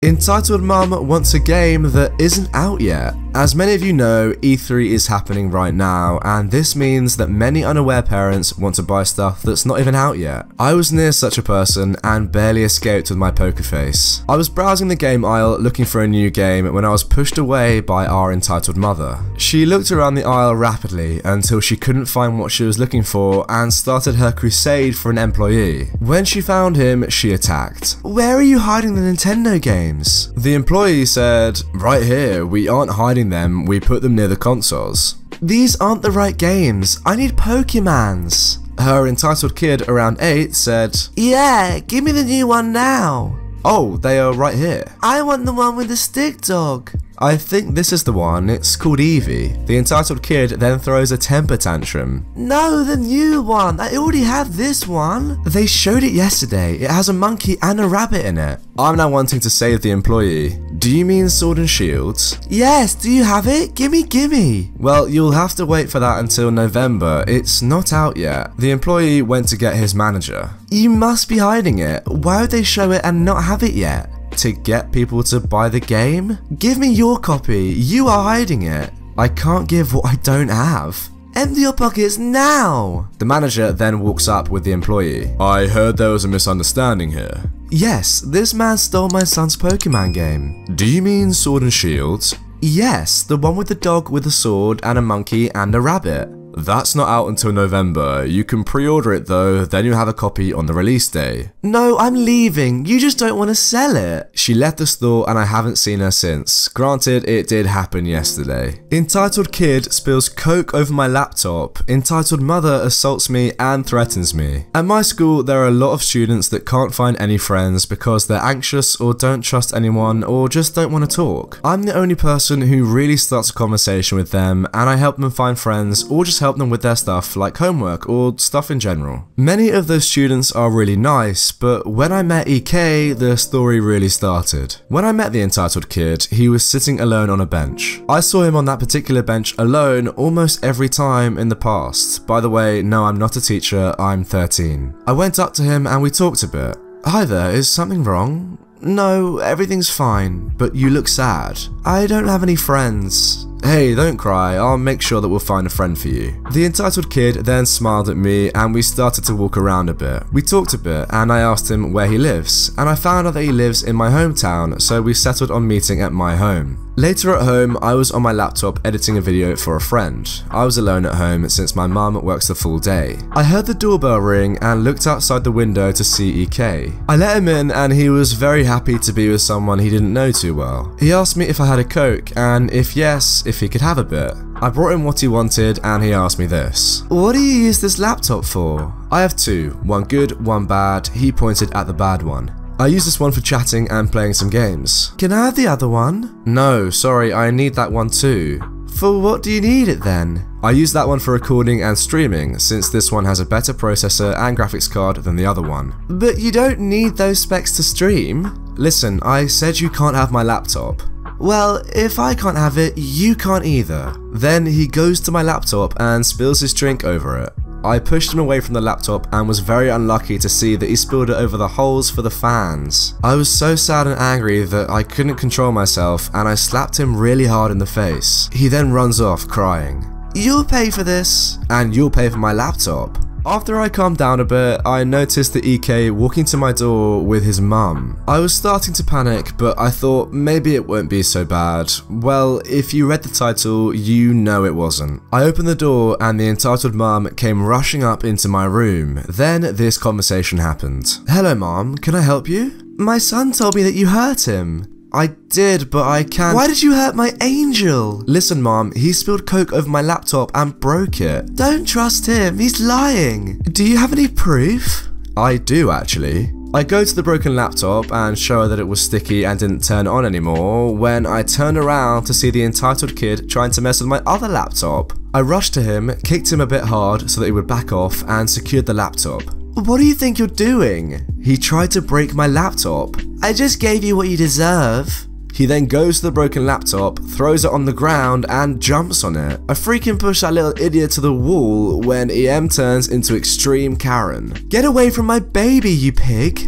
Entitled Mum wants a game that isn't out yet. As many of you know, E3 is happening right now, and this means that many unaware parents want to buy stuff that's not even out yet. I was near such a person and barely escaped with my poker face. I was browsing the game aisle looking for a new game when I was pushed away by our entitled mother. She looked around the aisle rapidly until she couldn't find what she was looking for and started her crusade for an employee. When she found him, she attacked. "Where are you hiding the Nintendo games?" The employee said, "Right here, we aren't hiding them, we put them near the consoles." "These aren't the right games, I need Pokemons." Her entitled kid, around 8, said, "Yeah, give me the new one now." "Oh, they are right here." "I want the one with the stick dog." "I think this is the one, it's called Eevee." The entitled kid then throws a temper tantrum. "No, the new one, I already have this one." "They showed it yesterday, it has a monkey and a rabbit in it." I'm now wanting to save the employee. "Do you mean Sword and Shield?" "Yes, do you have it? Gimme. "Well, you'll have to wait for that until November, it's not out yet." The employee went to get his manager. "You must be hiding it, why would they show it and not have it yet?" "To get people to buy the game?" "Give me your copy, you are hiding it." "I can't give what I don't have." "Empty your pockets now." The manager then walks up with the employee. "I heard there was a misunderstanding here." "Yes, this man stole my son's Pokemon game." "Do you mean Sword and Shield?" "Yes, the one with the dog with a sword and a monkey and a rabbit." "That's not out until November. You can pre-order it though, then you'll have a copy on the release day." "No, I'm leaving. You just don't want to sell it." She left the store and I haven't seen her since. Granted, it did happen yesterday. Entitled kid spills Coke over my laptop. Entitled mother assaults me and threatens me. At my school, there are a lot of students that can't find any friends because they're anxious or don't trust anyone or just don't want to talk. I'm the only person who really starts a conversation with them, and I help them find friends or just help them with their stuff like homework or stuff in general. Many of those students are really nice, but when I met EK, the story really started. When I met the entitled kid, he was sitting alone on a bench. I saw him on that particular bench alone almost every time in the past. By the way, no, I'm not a teacher, I'm 13. I went up to him and we talked a bit. "Hi there, is something wrong?" "No, everything's fine, but you look sad." "I don't have any friends." "Hey, don't cry, I'll make sure that we'll find a friend for you." The entitled kid then smiled at me and we started to walk around a bit. We talked a bit and I asked him where he lives, and I found out that he lives in my hometown, so we settled on meeting at my home. Later at home, I was on my laptop editing a video for a friend. I was alone at home since my mum works the full day. I heard the doorbell ring and looked outside the window to see EK. I let him in and he was very happy to be with someone he didn't know too well. He asked me if I had a Coke and if yes, if he could have a bit. I brought him what he wanted and he asked me this. "What do you use this laptop for?" "I have two, one good, one bad." He pointed at the bad one. "I use this one for chatting and playing some games." "Can I have the other one?" "No, sorry, I need that one too." "For what do you need it then?" "I use that one for recording and streaming, since this one has a better processor and graphics card than the other one." "But you don't need those specs to stream." "Listen, I said you can't have my laptop." "Well, if I can't have it, you can't either." Then he goes to my laptop and spills his drink over it. I pushed him away from the laptop and was very unlucky to see that he spilled it over the holes for the fans. I was so sad and angry that I couldn't control myself and I slapped him really hard in the face. He then runs off crying. "You'll pay for this." "And you'll pay for my laptop." After I calmed down a bit, I noticed the EK walking to my door with his mum. I was starting to panic, but I thought maybe it won't be so bad. Well, if you read the title, you know it wasn't. I opened the door and the entitled mum came rushing up into my room. Then this conversation happened. "Hello mom, can I help you?" "My son told me that you hurt him." "I did, but I can't." "Why did you hurt my angel?" "Listen mom, he spilled Coke over my laptop and broke it." "Don't trust him, he's lying." "Do you have any proof?" "I do actually." I go to the broken laptop and show her that it was sticky and didn't turn on anymore when I turn around to see the entitled kid trying to mess with my other laptop. I rushed to him, kicked him a bit hard so that he would back off and secured the laptop. "What do you think you're doing?" "He tried to break my laptop." "I just gave you what you deserve." He then goes to the broken laptop, throws it on the ground and jumps on it. I freaking push that little idiot to the wall when EM turns into extreme Karen. "Get away from my baby, you pig."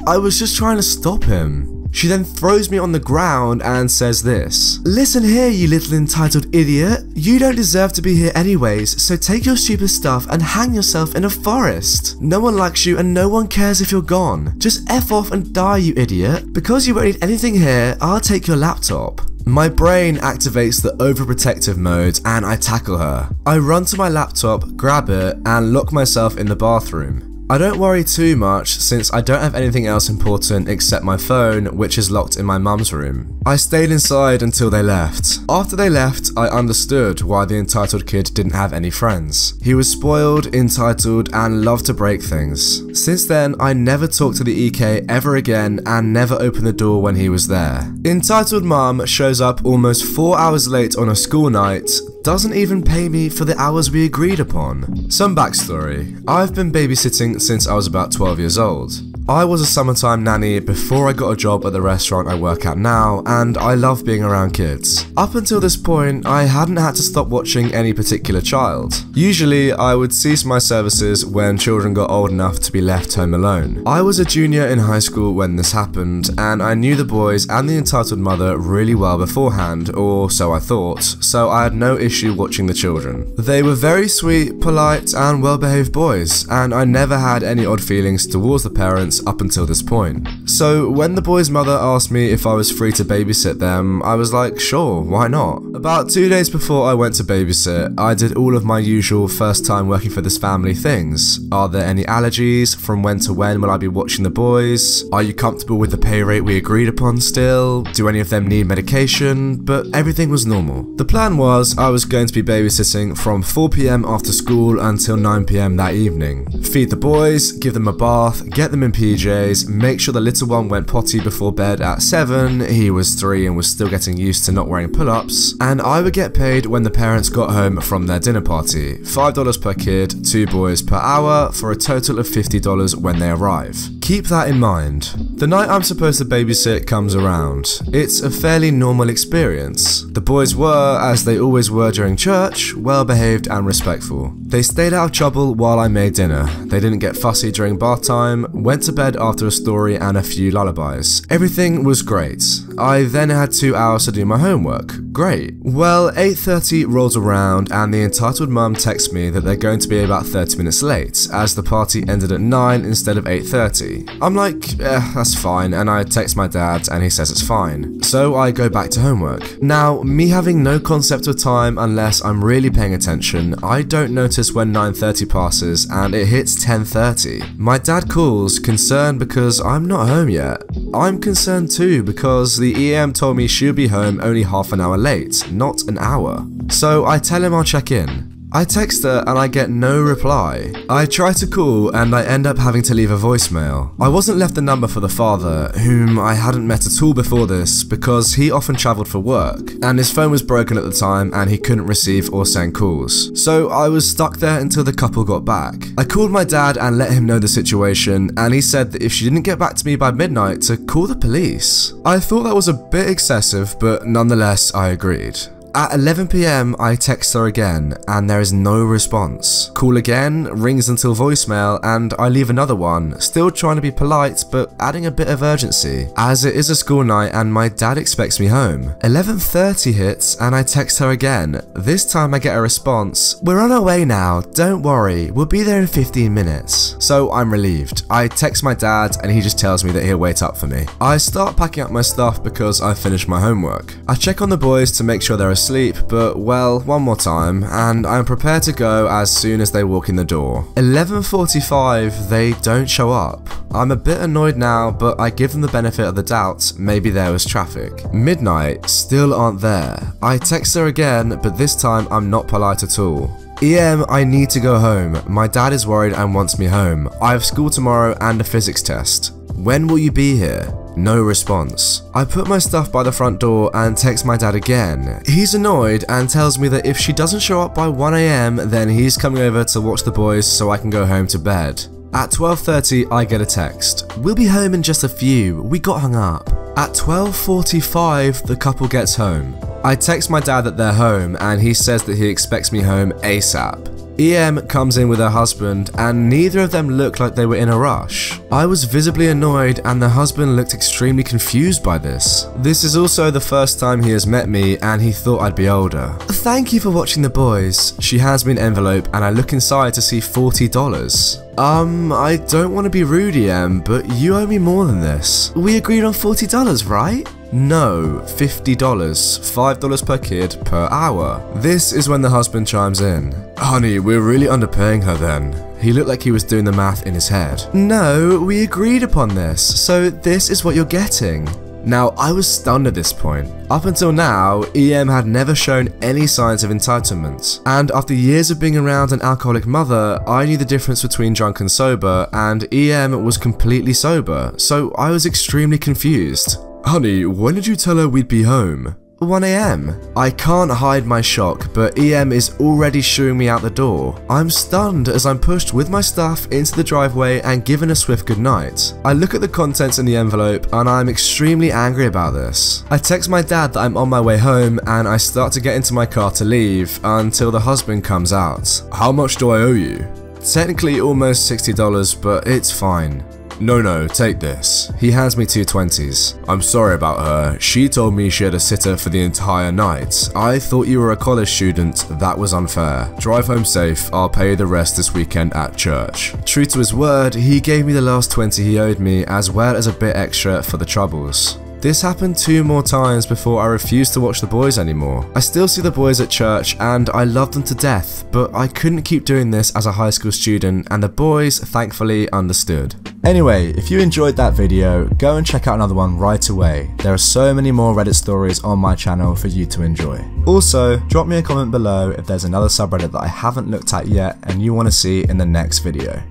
I was just trying to stop him. She then throws me on the ground and says this: "Listen here, you little entitled idiot. You don't deserve to be here anyways, so take your stupid stuff and hang yourself in a forest. No one likes you and no one cares if you're gone. Just F off and die, you idiot. Because you won't need anything here, I'll take your laptop." My brain activates the overprotective mode and I tackle her. I run to my laptop, grab it, and lock myself in the bathroom. I don't worry too much since I don't have anything else important except my phone, which is locked in my mum's room. I stayed inside until they left. After they left, I understood why the entitled kid didn't have any friends. He was spoiled, entitled, and loved to break things. Since then, I never talked to the EK ever again and never opened the door when he was there. Entitled mum shows up almost 4 hours late on a school night, doesn't even pay me for the hours we agreed upon. Some backstory. I've been babysitting since I was about 12 years old. I was a summertime nanny before I got a job at the restaurant I work at now, and I love being around kids. Up until this point, I hadn't had to stop watching any particular child. Usually, I would cease my services when children got old enough to be left home alone. I was a junior in high school when this happened, and I knew the boys and the entitled mother really well beforehand, or so I thought, so I had no issue watching the children. They were very sweet, polite, and well-behaved boys, and I never had any odd feelings towards the parents up until this point. So when the boy's mother asked me if I was free to babysit them, I was like, sure, why not? About 2 days before I went to babysit, I did all of my usual first time working for this family things. Are there any allergies? From when to when will I be watching the boys? Are you comfortable with the pay rate we agreed upon still? Do any of them need medication? But everything was normal. The plan was I was going to be babysitting from 4 PM after school until 9 PM that evening. Feed the boys, give them a bath, get them in PJs, make sure the little one went potty before bed at 7, he was 3 and was still getting used to not wearing pull-ups, and I would get paid when the parents got home from their dinner party. $5 per kid, 2 boys per hour, for a total of $50 when they arrive. Keep that in mind. The night I'm supposed to babysit comes around. It's a fairly normal experience. The boys were, as they always were during church, well behaved and respectful. They stayed out of trouble while I made dinner. They didn't get fussy during bath time, went to bed after a story and a few lullabies. Everything was great. I then had 2 hours to do my homework. Great. Well, 8:30 rolls around and the entitled mum texts me that they're going to be about 30 minutes late, as the party ended at 9 instead of 8:30. I'm like, that's fine, and I text my dad and he says it's fine. So I go back to homework. Now, me having no concept of time unless I'm really paying attention, I don't notice when 9:30 passes and it hits 10:30. My dad calls, concerned because I'm not home yet. I'm concerned too because the EM told me she'll be home only half an hour late, not an hour. So I tell him I'll check in. I text her and I get no reply. I try to call and I end up having to leave a voicemail. I wasn't left the number for the father, whom I hadn't met at all before this because he often travelled for work and his phone was broken at the time and he couldn't receive or send calls. So I was stuck there until the couple got back. I called my dad and let him know the situation and he said that if she didn't get back to me by midnight to call the police. I thought that was a bit excessive, but nonetheless I agreed. At 11 PM, I text her again, and there is no response. Call again, rings until voicemail, and I leave another one, still trying to be polite, but adding a bit of urgency, as it is a school night and my dad expects me home. 11:30 hits, and I text her again. This time I get a response, "We're on our way now, don't worry, we'll be there in 15 minutes. So I'm relieved. I text my dad, and he just tells me that he'll wait up for me. I start packing up my stuff because I finished my homework. I check on the boys to make sure they're asleep, but well, one more time, and I'm prepared to go as soon as they walk in the door. 11:45, they don't show up. I'm a bit annoyed now, but I give them the benefit of the doubt, maybe there was traffic. Midnight, still aren't there. I text her again, but this time I'm not polite at all. EM, I need to go home. My dad is worried and wants me home. I have school tomorrow and a physics test. When will you be here? No response. I put my stuff by the front door and text my dad again. He's annoyed and tells me that if she doesn't show up by 1 AM, then he's coming over to watch the boys so I can go home to bed. At 12:30, I get a text. We'll be home in just a few, we got hung up. At 12:45, the couple gets home. I text my dad that they're home and he says that he expects me home ASAP. EM comes in with her husband and neither of them looked like they were in a rush. I was visibly annoyed and the husband looked extremely confused by this. This is also the first time he has met me and he thought I'd be older. Thank you for watching the boys. She hands me an envelope and I look inside to see $40. I don't want to be rude, EM, but you owe me more than this. We agreed on $40, right? No, $50, $5 per kid per hour. This is when the husband chimes in. Honey, we're really underpaying her then. He looked like he was doing the math in his head. No, we agreed upon this, so this is what you're getting. Now, I was stunned at this point. Up until now, EM had never shown any signs of entitlement, and after years of being around an alcoholic mother, I knew the difference between drunk and sober, and EM was completely sober, so I was extremely confused. Honey, when did you tell her we'd be home? 1 AM. I can't hide my shock, but EM is already shooing me out the door. I'm stunned as I'm pushed with my stuff into the driveway and given a swift goodnight. I look at the contents in the envelope and I'm extremely angry about this. I text my dad that I'm on my way home and I start to get into my car to leave until the husband comes out. How much do I owe you? Technically almost $60, but it's fine. No, take this. He hands me two 20s. I'm sorry about her. She told me she had a sitter for the entire night. I thought you were a college student. That was unfair. Drive home safe. I'll pay you the rest this weekend at church. True to his word, he gave me the last 20 he owed me as well as a bit extra for the troubles. This happened 2 more times before I refused to watch the boys anymore. I still see the boys at church and I love them to death, but I couldn't keep doing this as a high school student and the boys thankfully understood. Anyway, if you enjoyed that video, go and check out another one right away. There are so many more Reddit stories on my channel for you to enjoy. Also, drop me a comment below if there's another subreddit that I haven't looked at yet and you want to see in the next video.